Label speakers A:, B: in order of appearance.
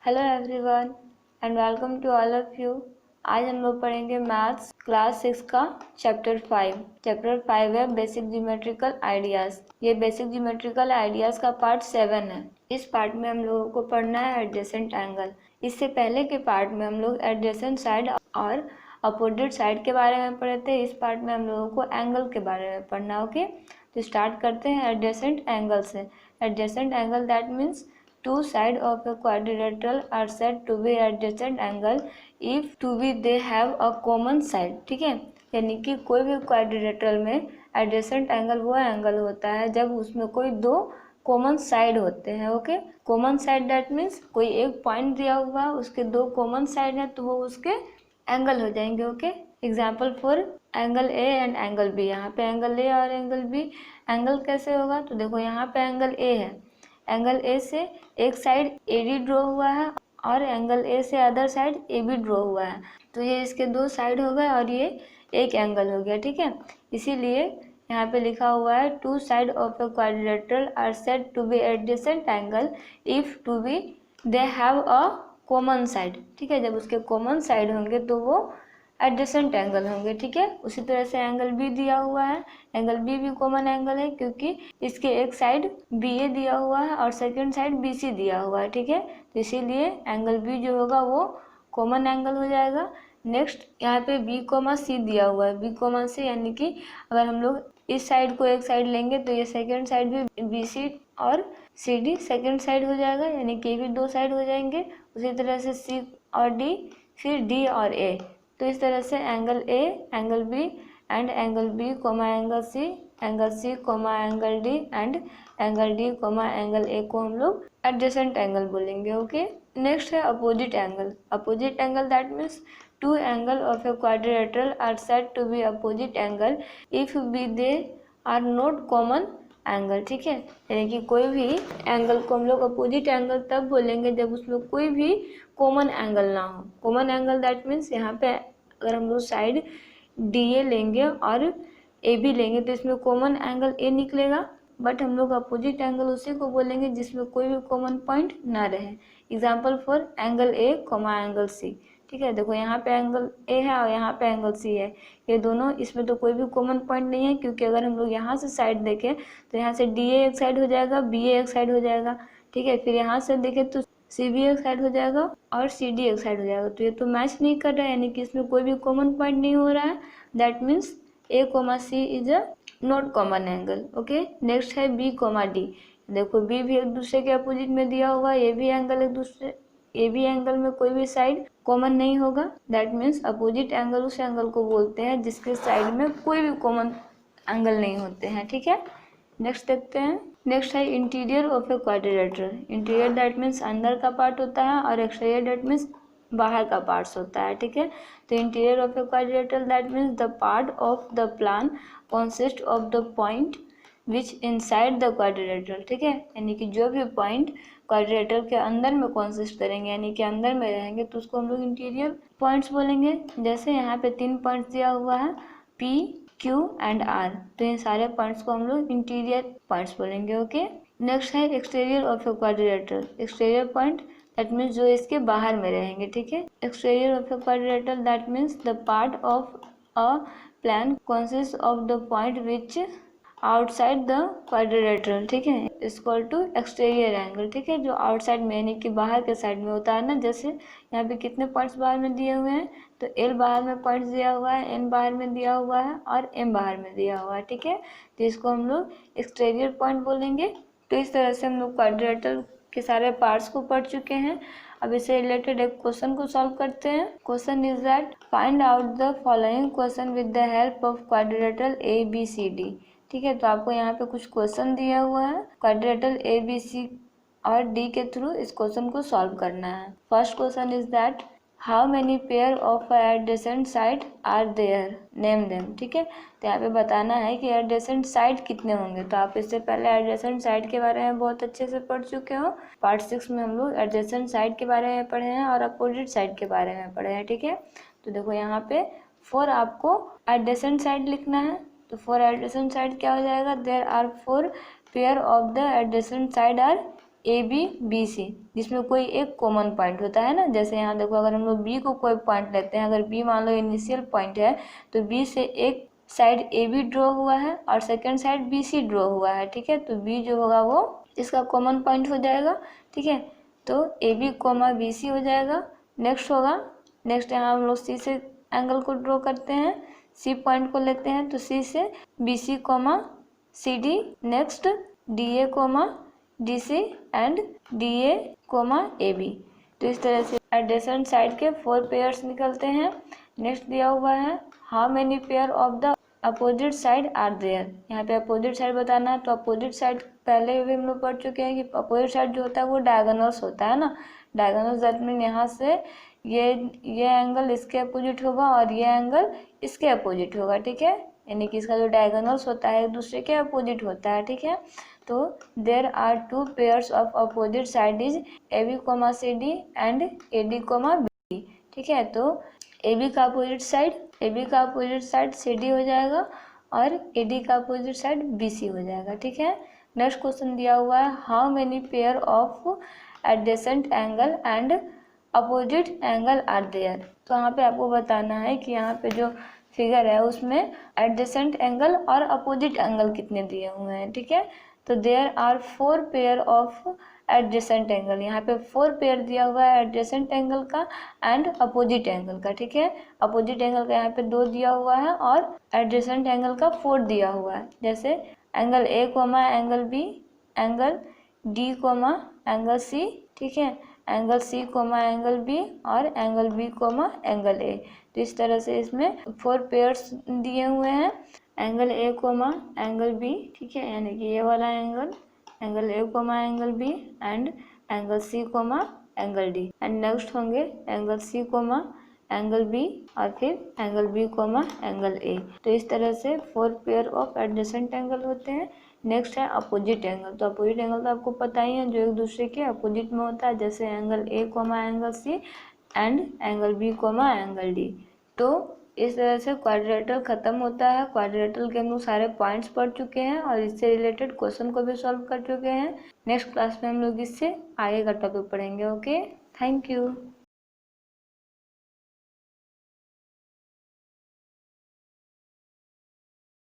A: Hello everyone and welcome to all of you. आज हम लोग पढ़ेंगे मैथ्स क्लास 6 का चैप्टर 5। चैप्टर 5 है बेसिक ज्योमेट्रिकल आइडियाज। ये बेसिक ज्योमेट्रिकल आइडियाज का पार्ट 7 है। इस पार्ट में हम लोगों को पढ़ना है एडजेसेंट एंगल। इससे पहले के पार्ट में हम लोग एडजेसेंट साइड और अपोजिट साइड के बारे में पढ़े थे। इस पार्ट में हम लोगों को एंगल के बारे में पढ़ना। ओके, तो स्टार्ट करते हैं एडजेसेंट एंगल से। Adjacent angle that means two sides of a quadrilateral are said to be adjacent angle if to be they have a common side। ठीक है, यानी कि कोई भी क्वाड्रिलेटरल में एडजेसेंट एंगल वो एंगल होता है जब उसमें कोई दो कॉमन साइड होते हैं। Okay, common side that means कोई एक पॉइंट दिया हुआ है, उसके दो कॉमन साइड है तो वो उसके एंगल हो जाएंगे। Okay, example for angle A and angle B. यहाँ पे एंगल ए और एंगल बी एंगल कैसे होगा, तो देखो यहाँ पे एंगल ए है, एंगल ए से एक साइड ए डी ड्रॉ हुआ है और एंगल ए से other side A B draw हुआ है, तो ये इसके दो साइड हो गए और ये एक एंगल हो गया। ठीक है, इसीलिए यहाँ पे लिखा हुआ है two side of a quadrilateral are said to be adjacent angle if to be they have a common side. ठीक है, जब उसके कॉमन साइड होंगे तो वो एडजेसेंट एंगल होंगे। ठीक है, उसी तरह से एंगल बी दिया हुआ है, एंगल बी भी कॉमन एंगल है क्योंकि इसके एक साइड बी ए दिया हुआ है और सेकंड साइड बी सी दिया हुआ है। ठीक है, तो इसीलिए एंगल बी जो होगा वो कॉमन एंगल हो जाएगा। नेक्स्ट यहाँ पे बी कोमा सी दिया हुआ है, बी कोमा सी यानी कि अगर हम लोग इस साइड को एक साइड लेंगे तो ये सेकंड साइड भी बी सी और सी डी सेकेंड साइड हो जाएगा, यानी कि भी दो साइड हो जाएंगे। उसी तरह से सी और डी, फिर डी और ए। तो इस तरह से angle A, angle B and angle B comma angle C comma angle D and angle D comma angle A को हम लोग एडजेसेंट एंगल बोलेंगे। ओके, नेक्स्ट है opposite angle. Opposite angle that means two angle of a quadrilateral are said to be opposite angle if be they are not common angle. ठीक है, यानी कि कोई भी एंगल को हम लोग अपोजिट एंगल तब बोलेंगे जब उसमें कोई भी कॉमन एंगल ना हो। कॉमन एंगल दैट मीन्स यहाँ पे अगर हम लोग साइड डी ए लेंगे और ए बी लेंगे तो इसमें कॉमन एंगल ए निकलेगा, बट हम लोग अपोजिट एंगल उसी को बोलेंगे जिसमें कोई भी कॉमन पॉइंट ना रहे। Example for angle A comma angle सी। ठीक है, देखो यहाँ पे एंगल ए है और यहाँ पे एंगल सी है, ये दोनों, इसमें तो कोई भी कॉमन पॉइंट नहीं है क्योंकि अगर हम लोग यहाँ से साइड देखें तो यहाँ से डी ए एक साइड हो जाएगा, बी ए एक साइड हो जाएगा। ठीक है, फिर यहाँ से देखें तो सी बी एक साइड हो जाएगा और सी डी एक साइड हो जाएगा, तो ये तो मैच नहीं कर रहा है, यानी कि इसमें कोई भी कॉमन पॉइंट नहीं हो रहा है। That means A comma C is a not common angle. Okay, next है बी कोमा डी। देखो बी भी एक दूसरे के अपोजिट में दिया हुआ है, ये भी एंगल एक दूसरे, ये भी एंगल में कोई भी साइड कॉमन नहीं होगा। दैट मीन्स अपोजिट एंगल उस एंगल को बोलते हैं जिसके साइड में कोई भी कॉमन एंगल नहीं होते हैं। ठीक है, नेक्स्ट देखते हैं। नेक्स्ट है interior of a quadrilateral. Interior that means अंदर का पार्ट होता है और एक्सटीरियर दैट मीन्स बाहर का पार्ट्स होता है। ठीक है, तो interior of a quadrilateral that means the part of the plan consist of the point which inside the quadrilateral. ठीक है, यानी कि जो भी पॉइंट क्वाड्रिलेटरल के अंदर में कंसिस्ट करेंगे यानी कि अंदर में रहेंगे तो उसको हम लोग इंटीरियर पॉइंट्स बोलेंगे। जैसे यहाँ पे 3 पॉइंट्स दिया हुआ है पी, क्यू एंड आर, तो इन सारे पॉइंट्स को हम लोग इंटीरियर पॉइंट्स बोलेंगे। ओके, नेक्स्ट है exterior of a quadrilateral. Exterior point that means जो इसके बाहर में रहेंगे। ठीक है, exterior of a quadrilateral that means the part of a plan consist of the point which outside the quadrilateral. ठीक है, is equal to exterior angle. ठीक है, जो आउटसाइड में यानी कि बाहर के साइड में होता है ना, जैसे यहाँ पे कितने पॉइंट्स बाहर में दिए हुए हैं, तो एल बाहर में पॉइंट्स दिया हुआ है, एन बाहर में दिया हुआ है और एम बाहर में दिया हुआ है। ठीक है, तो इसको हम लोग एक्सटीरियर पॉइंट बोलेंगे। तो इस तरह से हम लोग क्वाड्रिलेटरल के सारे पार्ट्स को पढ़ चुके हैं। अब इससे रिलेटेड एक क्वेश्चन को सॉल्व करते हैं। Question is that find out the following question with the help of quadrilateral A B C D. ठीक है, तो आपको यहाँ पे कुछ क्वेश्चन दिया हुआ है, क्वाड्रिलेटरल ए बी सी और डी के थ्रू इस क्वेश्चन को सॉल्व करना है। First question is that how many pair of adjacent side are there, name them. ठीक है, तो यहाँ पे बताना है कि एडजेसेंट साइड कितने होंगे। तो आप इससे पहले एडजेसेंट साइड के बारे में बहुत अच्छे से पढ़ चुके हो। पार्ट 6 में हम लोग एडजेसेंट साइड के बारे में पढ़े हैं और अपोजिट साइड के बारे में पढ़े हैं। ठीक है, तो देखो यहाँ पे फॉर आपको एडजेसेंट साइड लिखना है, तो फॉर एडजेसेंट साइड क्या हो जाएगा, there are 4 pair of the adjacent side are A B B C, जिसमें कोई एक कॉमन पॉइंट होता है ना। जैसे यहाँ देखो, अगर हम लोग बी को कोई पॉइंट लेते हैं, अगर बी मान लो इनिशियल पॉइंट है, तो बी से एक साइड ए बी ड्रॉ हुआ है और second side B C draw हुआ है, ठीक है। तो बी जो होगा वो इसका कॉमन पॉइंट हो जाएगा, ठीक है। तो A B comma B C हो जाएगा। नेक्स्ट होगा, नेक्स्ट यहाँ हम लोग सी से एंगल को ड्रॉ करते हैं, सी पॉइंट को लेते हैं, तो सी से B C comma C D, next D A comma D C and D A comma A B. तो इस तरह से एडजेसेंट साइड के 4 पेयर्स निकलते हैं। नेक्स्ट दिया हुआ है how many pair of the opposite side are there. यहाँ पे अपोजिट साइड बताना है, तो अपोजिट साइड पहले भी हम लोग पढ़ चुके हैं कि अपोजिट साइड जो होता है वो डायगोनल्स होता है ना। डायगोनल्स दैट मीन यहाँ से ये एंगल इसके अपोजिट होगा और ये एंगल इसके अपोजिट होगा, ठीक है। यानी कि इसका जो डायगोनल्स होता है एक दूसरे के अपोजिट होता है, ठीक है। तो there are 2 pairs of opposite side is A B comma C D and A D comma B D, ठीक है। तो ए बी का अपोजिट साइड सी डी हो जाएगा और ए डी का अपोजिट साइड बी सी हो जाएगा, ठीक है। नेक्स्ट क्वेश्चन दिया हुआ है how many pair of adjacent angle and opposite angle are there. तो यहाँ पे आपको बताना है कि यहाँ पे जो फिगर है उसमें एडजेसेंट एंगल और अपोजिट एंगल कितने दिए हुए हैं, ठीक है। तो there are 4 pair of adjacent angle, यहाँ पे 4 पेयर दिया हुआ है एडजेसेंट एंगल का एंड अपोजिट एंगल का, ठीक है। अपोजिट एंगल का यहाँ पे 2 दिया हुआ है और एडजेसेंट एंगल का 4 दिया हुआ है। जैसे एंगल ए comma angle b, angle D comma angle सी, ठीक है, एंगल सी कोमा एंगल बी और angle B comma angle a. तो इस तरह से इसमें 4 पेयर्स दिए हुए हैं, एंगल ए कोमा एंगल बी, ठीक है, यानी कि ये वाला angle A comma angle B and angle C comma angle D, and next होंगे एंगल सी कोमा एंगल बी और फिर angle B comma angle a. तो इस तरह से 4 पेयर ऑफ एडजेसेंट एंगल होते हैं। नेक्स्ट है अपोजिट एंगल। तो अपोजिट एंगल तो आपको पता ही है, जो एक दूसरे के अपोजिट में होता है, जैसे angle A comma angle C and angle B comma angle D. तो इस तरह से क्वाड्रिलेटरल खत्म होता है। क्वाड्रिलेटरल के हम लोग सारे पॉइंट्स पढ़ चुके हैं और इससे रिलेटेड क्वेश्चन को भी सॉल्व कर चुके हैं। नेक्स्ट क्लास में हम लोग इससे आगे का टॉपिक पढ़ेंगे। Okay, thank you.